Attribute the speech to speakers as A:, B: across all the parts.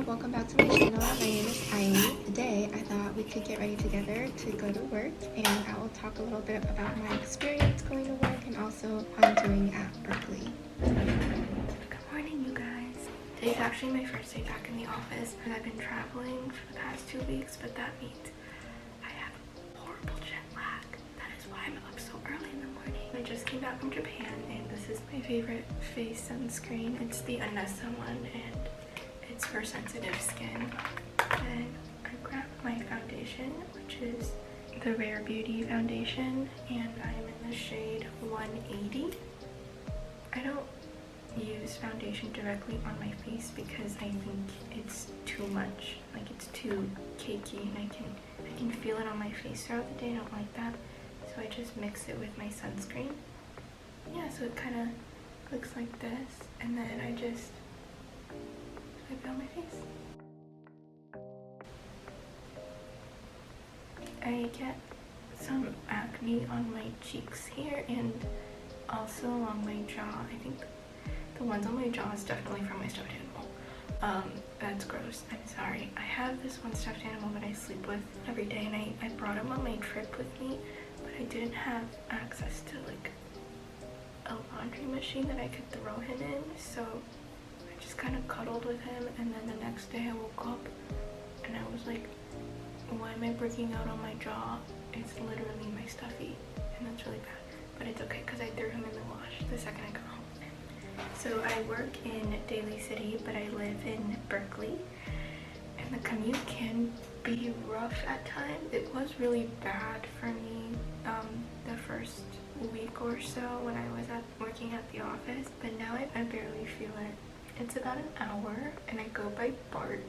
A: welcome back to my channel. My name is Ailey. Today I thought we could get ready together to go to work, and I will talk a little bit about my experience going to work and also how I'm doing at Berkeley. Good morning, you guys. Today's actually my first day back in the office, and I've been traveling for the past 2 weeks, but that means I have horrible jet lag. That is why I'm up so early in the morning. I just came back from Japan, and this is my favorite face sunscreen. It's the Anessa one, and it's for sensitive skin. And I grabbed my foundation, which is the Rare Beauty foundation, and I'm in the shade 180. I don't use foundation directly on my face because I think it's too much. Like, it's too cakey, and I can feel it on my face throughout the day. I don't like that, so I just mix it with my sunscreen. Yeah, so it kind of looks like this, and then I just wipe it on my face. I get some acne on my cheeks here and also along my jaw. I think the ones on my jaw is definitely from my stuffed animal. That's gross. I'm sorry. I have this one stuffed animal that I sleep with every day, and I brought him on my trip with me, but I didn't have access to like a laundry machine that I could throw him in, so I just kind of cuddled with him. And then the next day I woke up and I was like, why am I breaking out on my jaw? It's literally my stuffy, and that's really bad, but it's okay because I threw him in the wash the second I got home. So I work in Daly City, but I live in Berkeley, and the commute can be rough at times. It was really bad for me the first week or so when I was working at the office, but now I barely feel it. It's about an hour, and I go by BART.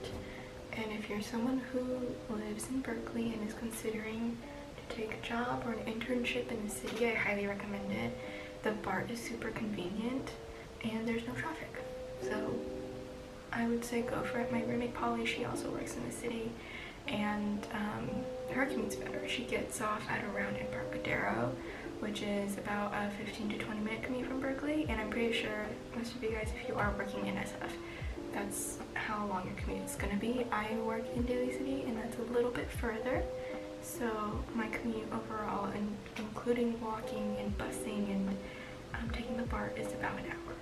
A: And if you're someone who lives in Berkeley and is considering to take a job or an internship in the city, I highly recommend it. The BART is super convenient and there's no traffic, so I would say go for it. My roommate Polly, she also works in the city, and her commute's better. She gets off at around Embarcadero, which is about a 15 to 20 minute commute from Berkeley, and I'm pretty sure most of you guys, if you are working in SF, that's how long your commute is going to be. I work in Daly City, and that's a little bit further, so my commute overall, and including walking and busing and taking the BART, is about an hour.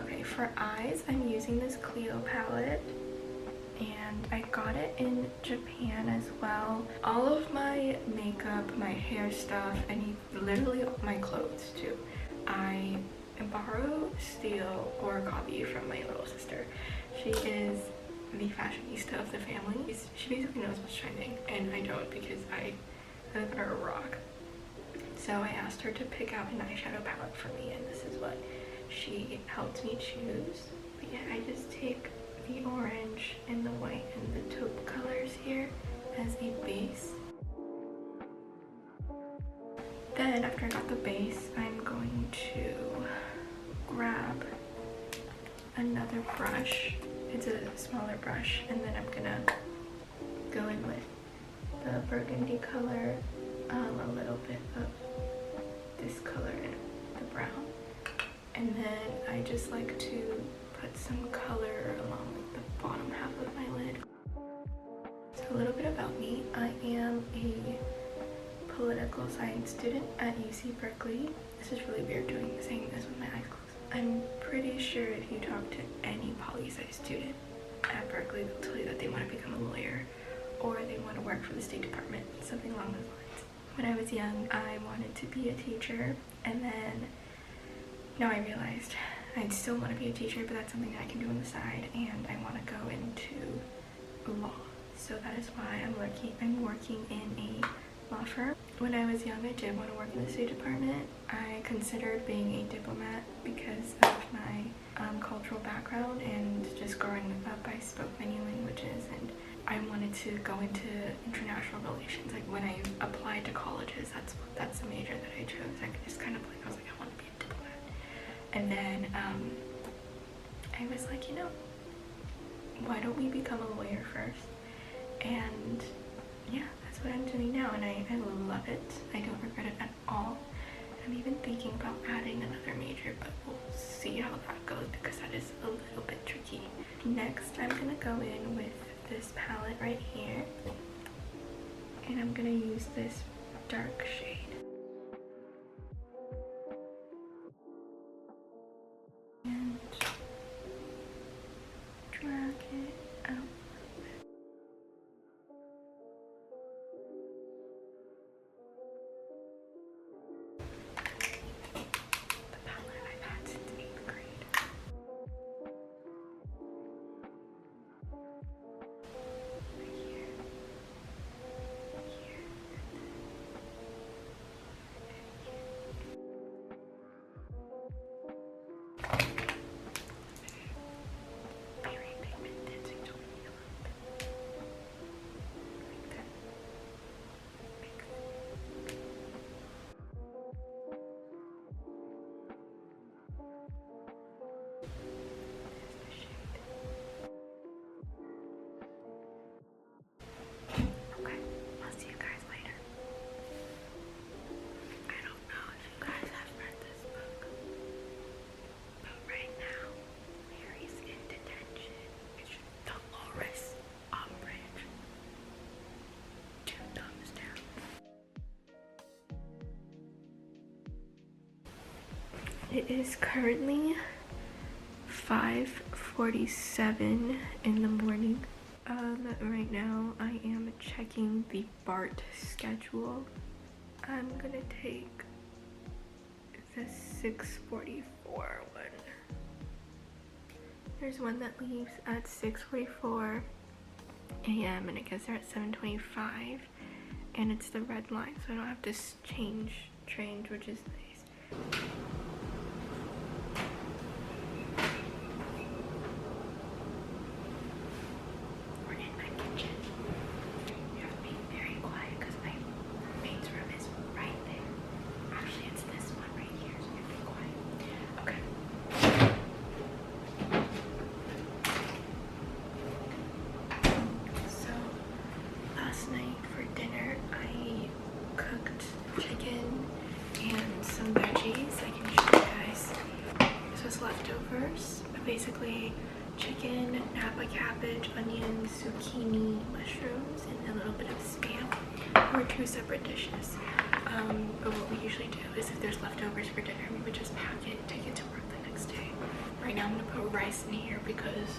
A: Okay, for eyes, I'm using this Clio palette, and I got it in Japan as well. All of my makeup, my hair stuff, and literally my clothes too, I borrow, steal, or copy from my little sister. She is the fashionista of the family. She basically knows what's trending, and I don't, because I live under a rock. So I asked her to pick out an eyeshadow palette for me, and this is what she helped me choose. But yeah, I just take the orange and the white and the taupe colors here as a base. Then after I got the base, I'm going to grab another brush. It's a smaller brush, and then I'm gonna go in with the burgundy color, a little bit of this color and the brown, and then I just like to put some color along like the bottom half of my lid. So a little bit about me. I am a political science student at UC Berkeley. This is really weird saying this with my eyes closed. I'm pretty sure if you talk to any poli-sci student at Berkeley, they'll tell you that they want to become a lawyer or they want to work for the State Department, something along those lines. When I was young, I wanted to be a teacher, and then now I realized I'd still want to be a teacher, but that's something that I can do on the side, and I want to go into law. So that is why I'm working in a law firm. When I was young, I did want to work in the State Department. I considered being a diplomat because of my cultural background, and just growing up I spoke many languages, and I wanted to go into international relations. Like, when I applied to colleges, that's the major that I chose. I just kind of I was like, I want to be a diplomat. And then I was like, you know, why don't we become a lawyer first? And yeah, that's what I'm doing now, and I love it. I don't regret it at all. I'm even thinking about adding another major, but we'll see how that goes because that is a little bit tricky. Next, I'm gonna go in with this palette right here, and I'm gonna use this dark shade. And drag it out. The palette I've had since 8th grade. It is currently 5:47 in the morning. Right now I am checking the BART schedule. I'm gonna take the 6:44 one. There's one that leaves at 6:44 a.m. and it gets there at 7:25, and it's the red line, so I don't have to change trains, which is nice. Basically chicken, napa cabbage, onions, zucchini, mushrooms, and a little bit of spam. Or 2 separate dishes. But what we usually do is if there's leftovers for dinner, we would just pack it and take it to work the next day. Right now I'm gonna put rice in here because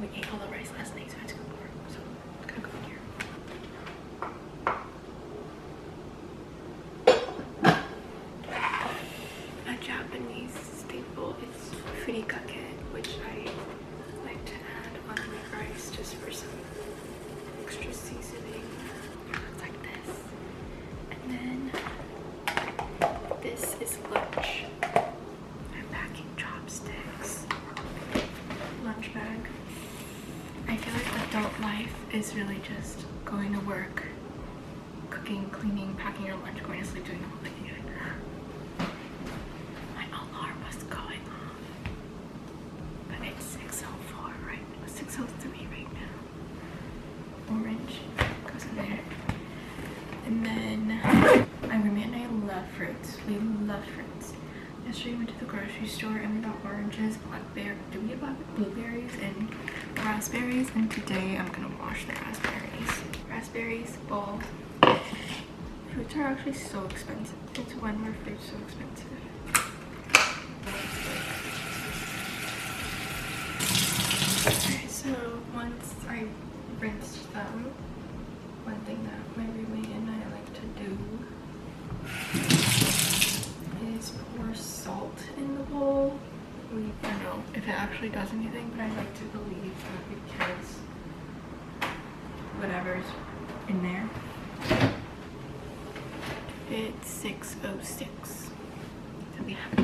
A: we ate all the rice last night, so I had to go more. So it's gonna go in here. A Japanese staple is furikake, which I like to add on my rice just for some extra seasoning. It looks like this. And then this is lunch. I'm packing chopsticks. Lunch bag. I feel like adult life is really just going to work, cooking, cleaning, packing your lunch, going to sleep, doing the whole thing again. My alarm was going off. But it's 6:04 right now. 6:03 right now. Orange goes in there. And then my roommate and I love fruits. We love fruits. Yesterday we went to the grocery store and we got oranges, blueberries, and raspberries. And today I'm gonna wash the raspberries. Raspberries, bowl. Fruits are actually so expensive. It's when were fruits so expensive? Okay, so once I rinsed them, one thing that my roommate and I like to do is pour salt in the bowl. I don't know if it actually does anything, but I like to believe that because whatever's in there. It's 6:06. So we have